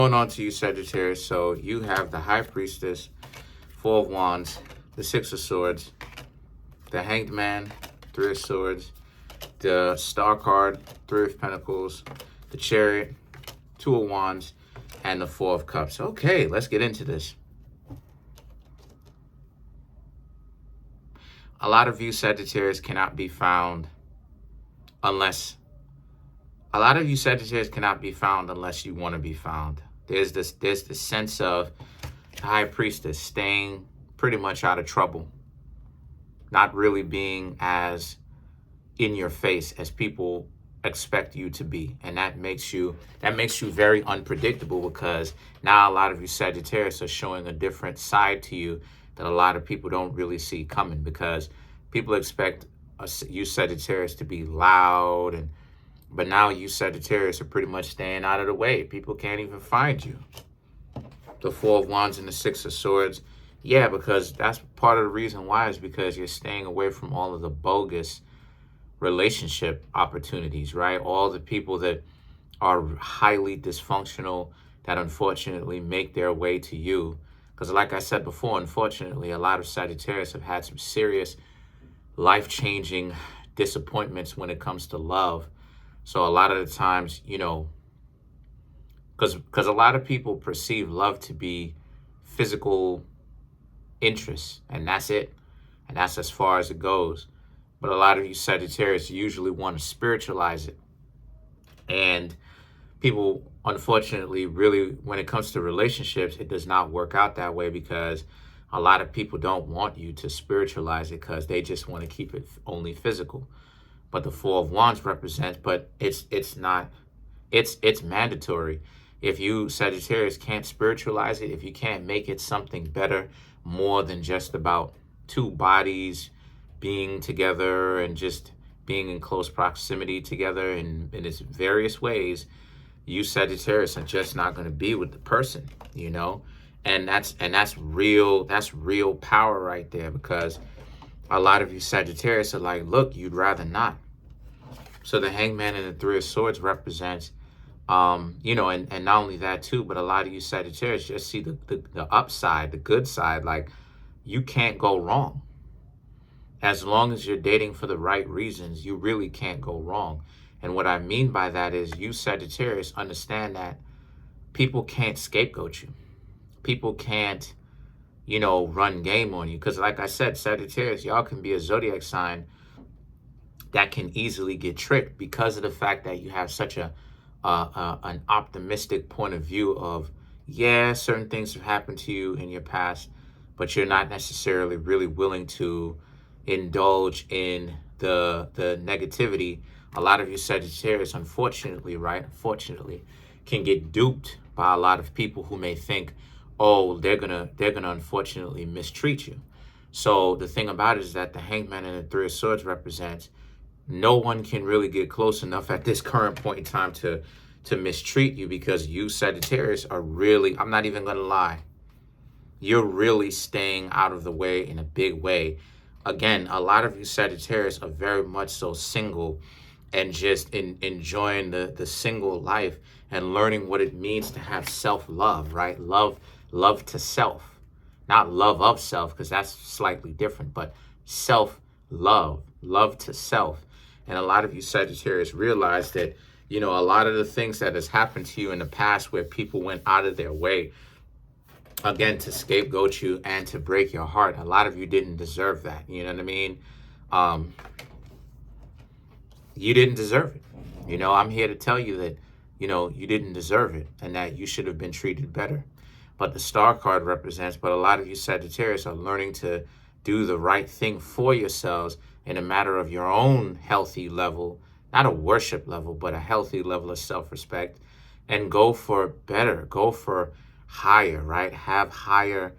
Going on to you, Sagittarius. So you have the High Priestess, Four of Wands, the Six of Swords, the Hanged Man, Three of Swords, the Star card, Three of Pentacles, the Chariot, Two of Wands, and the Four of Cups. Okay, let's get into this. A lot of you, Sagittarius, cannot be found unless... A lot of you, Sagittarius, cannot be found unless you want to be found. There's this sense of the High Priestess staying pretty much out of trouble, not really being as in your face as people expect you to be, and that makes you very unpredictable, because now a lot of you Sagittarius are showing a different side to you that a lot of people don't really see coming, because people expect you Sagittarius to be loud, but now you Sagittarius are pretty much staying out of the way. People can't even find you. The Four of Wands and the Six of Swords. Yeah, because that's part of the reason why, is because you're staying away from all of the bogus relationship opportunities, right? All the people that are highly dysfunctional that unfortunately make their way to you. Because like I said before, unfortunately, a lot of Sagittarius have had some serious life-changing disappointments when it comes to love. So a lot of the times, you know, because a lot of people perceive love to be physical interest, and that's it. And that's as far as it goes. But a lot of you Sagittarius usually want to spiritualize it. And people, unfortunately, really, when it comes to relationships, it does not work out that way, because a lot of people don't want you to spiritualize it, because they just want to keep it only physical. But the Four of Wands represents, but it's mandatory. If you Sagittarius can't spiritualize it, if you can't make it something better, more than just about two bodies being together and just being in close proximity together in its various ways, you Sagittarius are just not going to be with the person, you know? And that's real power right there, because a lot of you Sagittarius are like, look, you'd rather not. So the Hanged Man and the Three of Swords represents, you know, and not only that too, but a lot of you Sagittarius just see the upside, the good side. Like, you can't go wrong. As long as you're dating for the right reasons, you really can't go wrong. And what I mean by that is, you Sagittarius understand that people can't scapegoat you. People can't, you know, run game on you. Because like I said, Sagittarius, y'all can be a zodiac sign that can easily get tricked, because of the fact that you have such an optimistic point of view of, yeah, certain things have happened to you in your past, but you're not necessarily really willing to indulge in the negativity. A lot of you Sagittarius, unfortunately, can get duped by a lot of people who may think, oh, they're gonna unfortunately mistreat you. So the thing about it is that the Hanged Man and the Three of Swords represents, no one can really get close enough at this current point in time to mistreat you, because you Sagittarius are really, I'm not even gonna lie, you're really staying out of the way in a big way. Again, a lot of you Sagittarius are very much so single, and just enjoying the single life and learning what it means to have self-love, right? Love to self, not love of self, because that's slightly different, but self-love, love to self. And a lot of you Sagittarius realize that, you know, a lot of the things that has happened to you in the past, where people went out of their way, again, to scapegoat you and to break your heart, a lot of you didn't deserve that. You know what I mean? You didn't deserve it. You know, I'm here to tell you that, you know, you didn't deserve it, and that you should have been treated better. But the Star card represents, but a lot of you Sagittarius are learning to do the right thing for yourselves in a matter of your own healthy level, not a worship level, but a healthy level of self-respect, and go for better, go for higher, right? Have higher,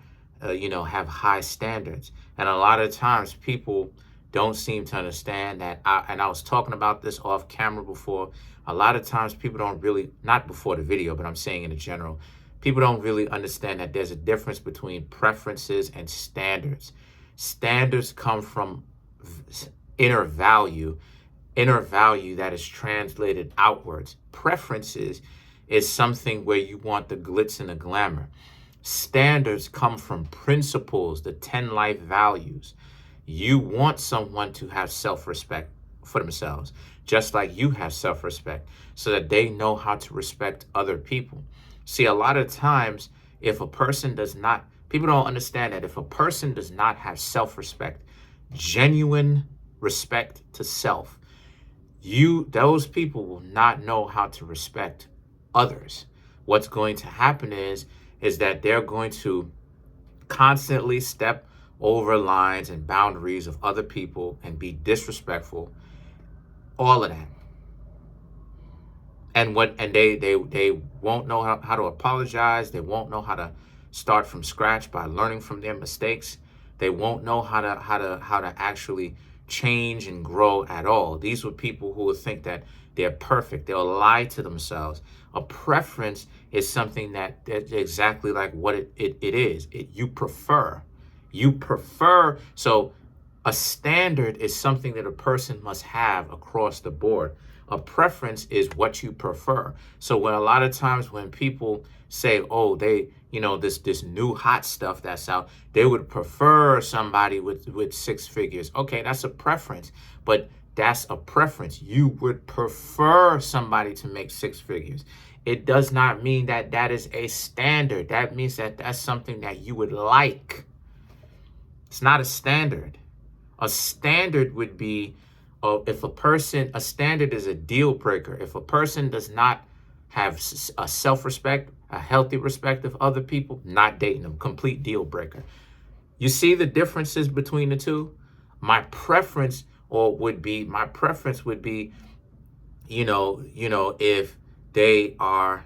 you know, have high standards. And a lot of times people don't seem to understand that. And I was talking about this off camera before. A lot of times people don't really, not before the video, but I'm saying in general, people don't really understand that there's a difference between preferences and standards. Standards come from inner value that is translated outwards. Preferences is something where you want the glitz and the glamour. Standards come from principles, the 10 life values. You want someone to have self-respect for themselves, just like you have self-respect, so that they know how to respect other people. See, a lot of times, if a person does not, people don't understand that if a person does not have self-respect, genuine respect to self, those people will not know how to respect others. What's going to happen is that they're going to constantly step over lines and boundaries of other people and be disrespectful, all of that. And they won't know how to apologize. They won't know how to start from scratch by learning from their mistakes. They won't know how to actually change and grow at all. These were people who would think that they're perfect. They'll lie to themselves. A preference is something that's exactly like what it is. You prefer. You prefer. So a standard is something that a person must have across the board. A preference is what you prefer. So when a lot of times when people say, oh, they, this new hot stuff that's out, they would prefer somebody with 6 figures. Okay, that's a preference, but that's a preference. You would prefer somebody to make 6 figures. It does not mean that that is a standard. That means that that's something that you would like. It's not a standard. A standard would be, a standard is a deal breaker. If a person does not have a self-respect, a healthy respect of other people, not dating them, complete deal breaker. You see the differences between the two? My preference would be, if they are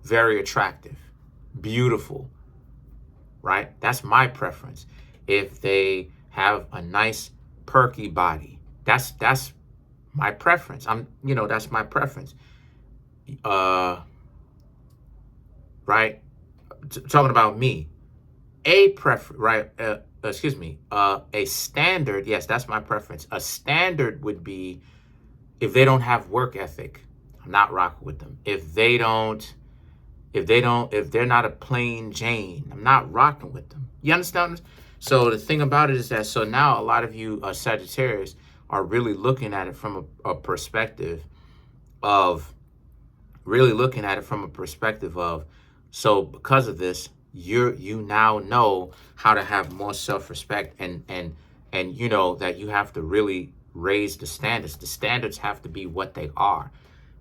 very attractive, beautiful, right? That's my preference. If they have a nice perky body, that's my preference. That's my preference. Right? Talking about me, a standard. Yes, that's my preference. A standard would be if they don't have work ethic, I'm not rocking with them. If they're not a plain Jane, I'm not rocking with them. You understand? So the thing about it is that, so now a lot of you Sagittarius are really looking at it from a perspective of, so because of this, you now know how to have more self-respect, and you know that you have to really raise the standards. The standards have to be what they are.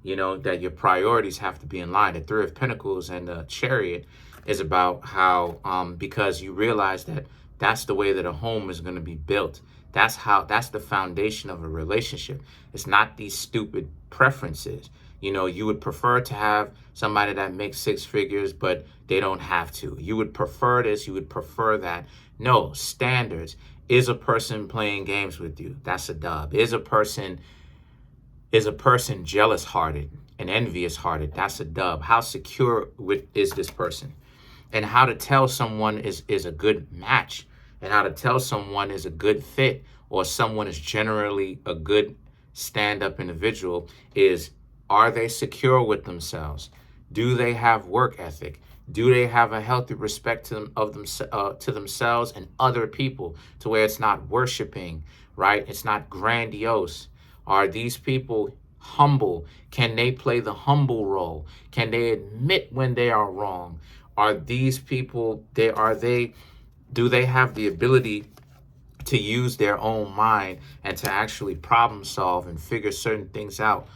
That your priorities have to be in line. The 3 of Pentacles and the Chariot is about how, because you realize that that's the way that a home is going to be built. That's the foundation of a relationship. It's not these stupid preferences. You would prefer to have somebody that makes 6 figures, but they don't have to. You would prefer this, you would prefer that. No, standards. Is a person playing games with you? That's a dub. Is a person jealous-hearted and envious-hearted? That's a dub. How secure is this person? And how to tell someone is a good match, and how to tell someone is a good fit, or someone is generally a good stand-up individual is, are they secure with themselves? Do they have work ethic? Do they have a healthy respect to themselves and other people, to where it's not worshiping, right? It's not grandiose. Are these people humble? Can they play the humble role? Can they admit when they are wrong? Are these people, do they have the ability to use their own mind and to actually problem solve and figure certain things out?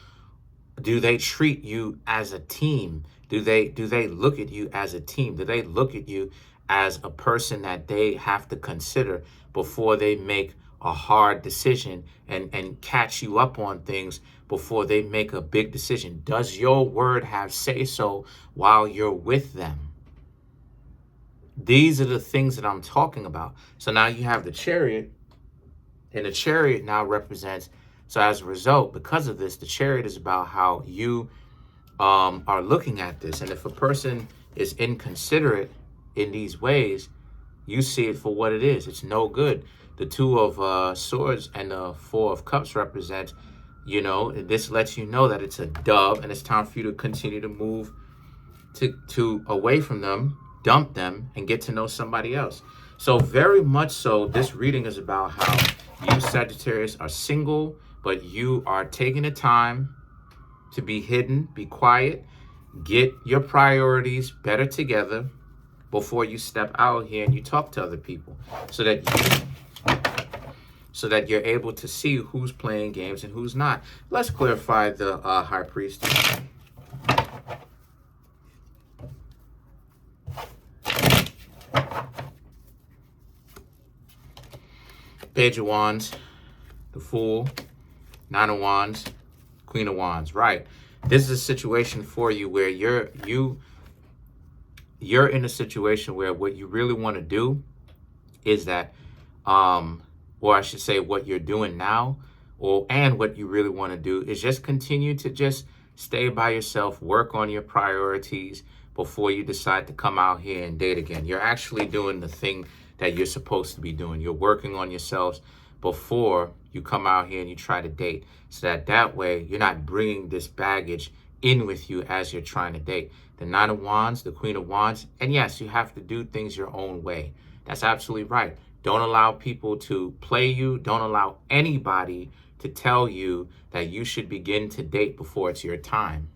Do they treat you as a team? Do they look at you as a team? Do they look at you as a person that they have to consider before they make a hard decision, and catch you up on things before they make a big decision? Does your word have say so while you're with them? These are the things that I'm talking about. So now you have the Chariot, and the Chariot now represents, so as a result, because of this, the Chariot is about how you are looking at this. And if a person is inconsiderate in these ways, you see it for what it is. It's no good. The 2 of Swords and the 4 of Cups represents, You know, this lets you know that it's a dub and it's time for you to continue to move to away from them, dump them, and get to know somebody else. So very much so, this reading is about how you Sagittarius are single, but you are taking the time to be hidden, be quiet, get your priorities better together before you step out here and you talk to other people, so that you're able to see who's playing games and who's not. Let's clarify the High Priest. Page of Wands, the Fool, Nine of Wands, Queen of Wands. Right. This is a situation for you where you're in a situation where what you really want to do is that, or I should say what you're doing now, and what you really want to do is just continue to just stay by yourself, work on your priorities before you decide to come out here and date again. You're actually doing the thing that you're supposed to be doing. You're working on yourselves before you come out here and you try to date, so that way you're not bringing this baggage in with you as you're trying to date. The Nine of Wands, the Queen of Wands, and yes, you have to do things your own way. That's absolutely right. Don't allow people to play you. Don't allow anybody to tell you that you should begin to date before it's your time.